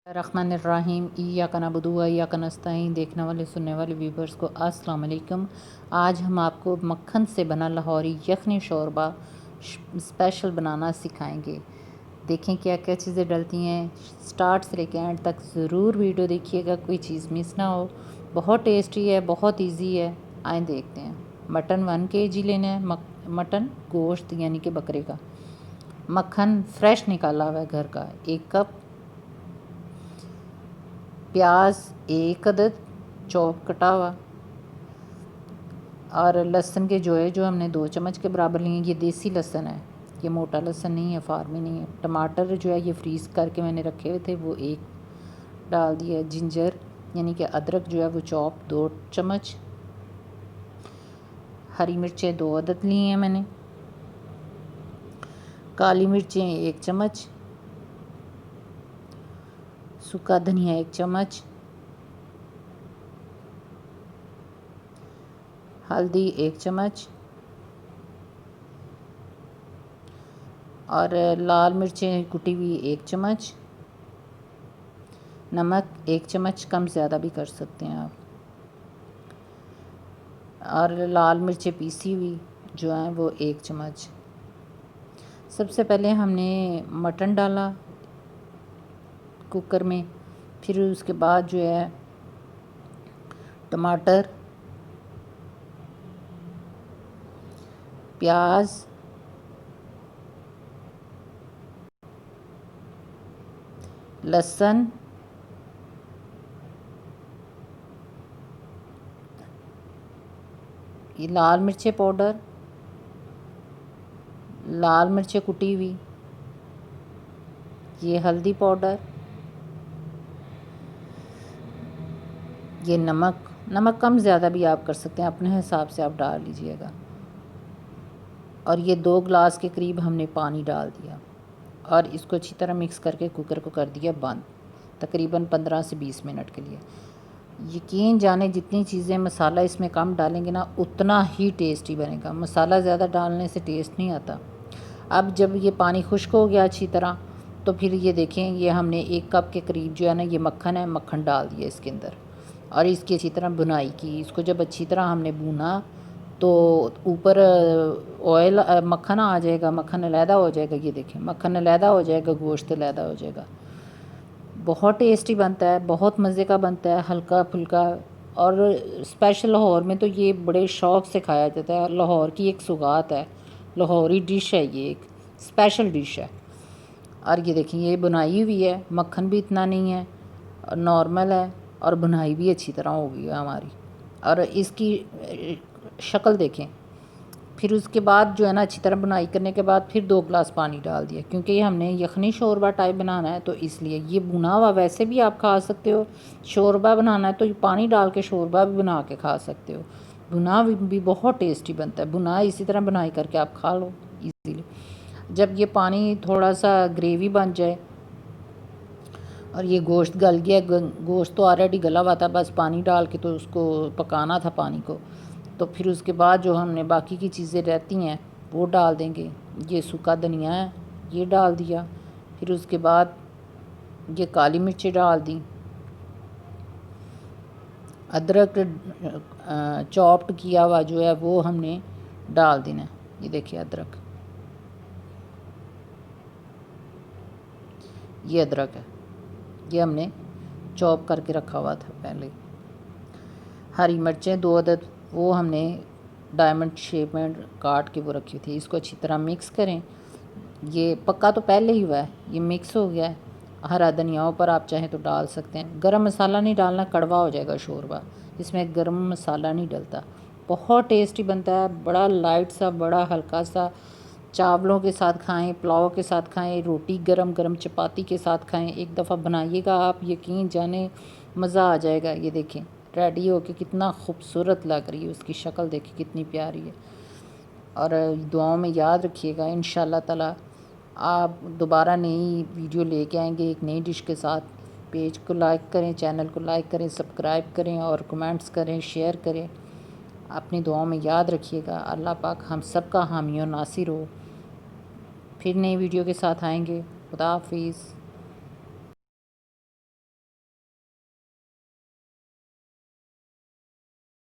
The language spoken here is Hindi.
रहमानिर्रहीम इय्याका नअबुदु व इय्याका नस्तईन। देखने वाले सुनने वाले व्यूवर्स को अस्सलाम वालेकुम। आज हम आपको मक्खन से बना लाहौरी यखनी शोरबा स्पेशल बनाना सिखाएंगे। देखें क्या क्या चीज़ें डलती हैं। स्टार्ट से लेकर एंड तक ज़रूर वीडियो देखिएगा, कोई चीज़ मिस ना हो। बहुत टेस्टी है, बहुत ईजी है। आए देखते हैं। मटन 1 kg लेना है। मटन गोश्त यानी कि बकरे का। मक्खन फ्रेश निकाला हुआ है घर का 1 कप। प्याज 1 अदद चॉप कटा हुआ, और लहसुन के जो हमने 2 चम्मच के बराबर लिए। ये देसी लहसुन है, ये मोटा लहसुन नहीं है, फार्मी नहीं है। टमाटर जो है ये फ्रीज़ करके मैंने रखे हुए थे, वो 1 डाल दिया। जिंजर यानी कि अदरक जो है वो चॉप 2 चम्मच। हरी मिर्चें 2 अदद ली हैं मैंने। काली मिर्चें 1 चम्मच। सूखा धनिया 1 चम्मच। हल्दी 1 चम्मच, और लाल मिर्चें कुटी हुई 1 चम्मच। नमक 1 चम्मच, कम ज़्यादा भी कर सकते हैं आप। और लाल मिर्चें पीसी हुई जो हैं वो 1 चम्मच। सबसे पहले हमने मटन डाला कुकर में, फिर उसके बाद जो है टमाटर, प्याज, लहसुन, ये लाल मिर्चें पाउडर, लाल मिर्चें कुटी हुई, ये हल्दी पाउडर, ये नमक कम ज़्यादा भी आप कर सकते हैं, अपने हिसाब से आप डाल लीजिएगा। और ये 2 गिलास के करीब हमने पानी डाल दिया, और इसको अच्छी तरह मिक्स करके कुकर को कर दिया बंद, तकरीबन 15 से 20 मिनट के लिए। यकीन जाने जितनी चीज़ें मसाला इसमें कम डालेंगे ना, उतना ही टेस्टी बनेगा। मसाला ज़्यादा डालने से टेस्ट नहीं आता। अब जब ये पानी खुश्क हो गया अच्छी तरह, तो फिर ये देखें, ये हमने 1 कप के करीब जो है ना, ये मक्खन है, मक्खन डाल दिया इसके अंदर, और इसकी अच्छी तरह भुनाई की। इसको जब अच्छी तरह हमने भुना तो ऊपर ऑयल मक्खन आ जाएगा, मक्खन अलहदा हो जाएगा। ये देखें, मक्खन अलहदा हो जाएगा, गोश्त अलहदा हो जाएगा। बहुत टेस्टी बनता है, बहुत मज़े का बनता है, हल्का फुल्का। और स्पेशल लाहौर में तो ये बड़े शौक़ से खाया जाता है। लाहौर की एक सौगात है, लाहौरी डिश है, ये एक स्पेशल डिश है। और ये देखिए, ये बुनाई हुई है, मक्खन भी इतना नहीं है, नॉर्मल है, और बुनाई भी अच्छी तरह हो गई है हमारी। और इसकी शक्ल देखें। फिर उसके बाद जो है ना, अच्छी तरह बुनाई करने के बाद फिर 2 गिलास पानी डाल दिया, क्योंकि ये हमने यखनी शोरबा टाइप बनाना है, तो इसलिए। ये भुना हुआ वैसे भी आप खा सकते हो, शोरबा बनाना है तो ये पानी डाल के शोरबा भी बना के खा सकते हो। भुना भी बहुत टेस्टी बनता है। भुना इसी तरह बुनाई करके आप खा लो इजीली। जब ये पानी थोड़ा सा ग्रेवी बन जाए और ये गोश्त गल गया, गोश्त तो ऑलरेडी गला हुआ था, बस पानी डाल के तो उसको पकाना था पानी को। तो फिर उसके बाद जो हमने बाकी की चीज़ें रहती हैं वो डाल देंगे। ये सूखा धनिया है, ये डाल दिया। फिर उसके बाद ये काली मिर्चें डाल दी। अदरक चॉप्ड किया हुआ जो है वो हमने डाल देना। ये देखिए अदरक, ये अदरक है, ये हमने चॉप करके रखा हुआ था पहले। हरी मिर्चें 2 अदद, वो हमने डायमंड शेप में काट के वो रखी थी। इसको अच्छी तरह मिक्स करें। ये पक्का तो पहले ही हुआ है, ये मिक्स हो गया है। हरा धनिया ऊपर आप चाहें तो डाल सकते हैं। गरम मसाला नहीं डालना, कड़वा हो जाएगा शोरबा, इसमें गरम मसाला नहीं डलता। बहुत टेस्टी बनता है, बड़ा लाइट सा, बड़ा हल्का सा। चावलों के साथ खाएं, पुलाव के साथ खाएं, रोटी गरम गरम चपाती के साथ खाएं। एक दफ़ा बनाइएगा आप, यकीन जाने मज़ा आ जाएगा। ये देखें रेडी हो के कितना खूबसूरत लग रही है, उसकी शक्ल देखिए कितनी प्यारी है। और दुआओं में याद रखिएगा, इंशाल्लाह ताला आप दोबारा नई वीडियो लेके आएंगे एक नई डिश के साथ। पेज को लाइक करें, चैनल को लाइक करें, सब्सक्राइब करें, और कमेंट्स करें, शेयर करें। अपनी दुआओं में याद रखिएगा। अल्लाह पाक हम सब का हामी और नासिर हो। फिर नई वीडियो के साथ आएंगे। खुदा हाफिज़।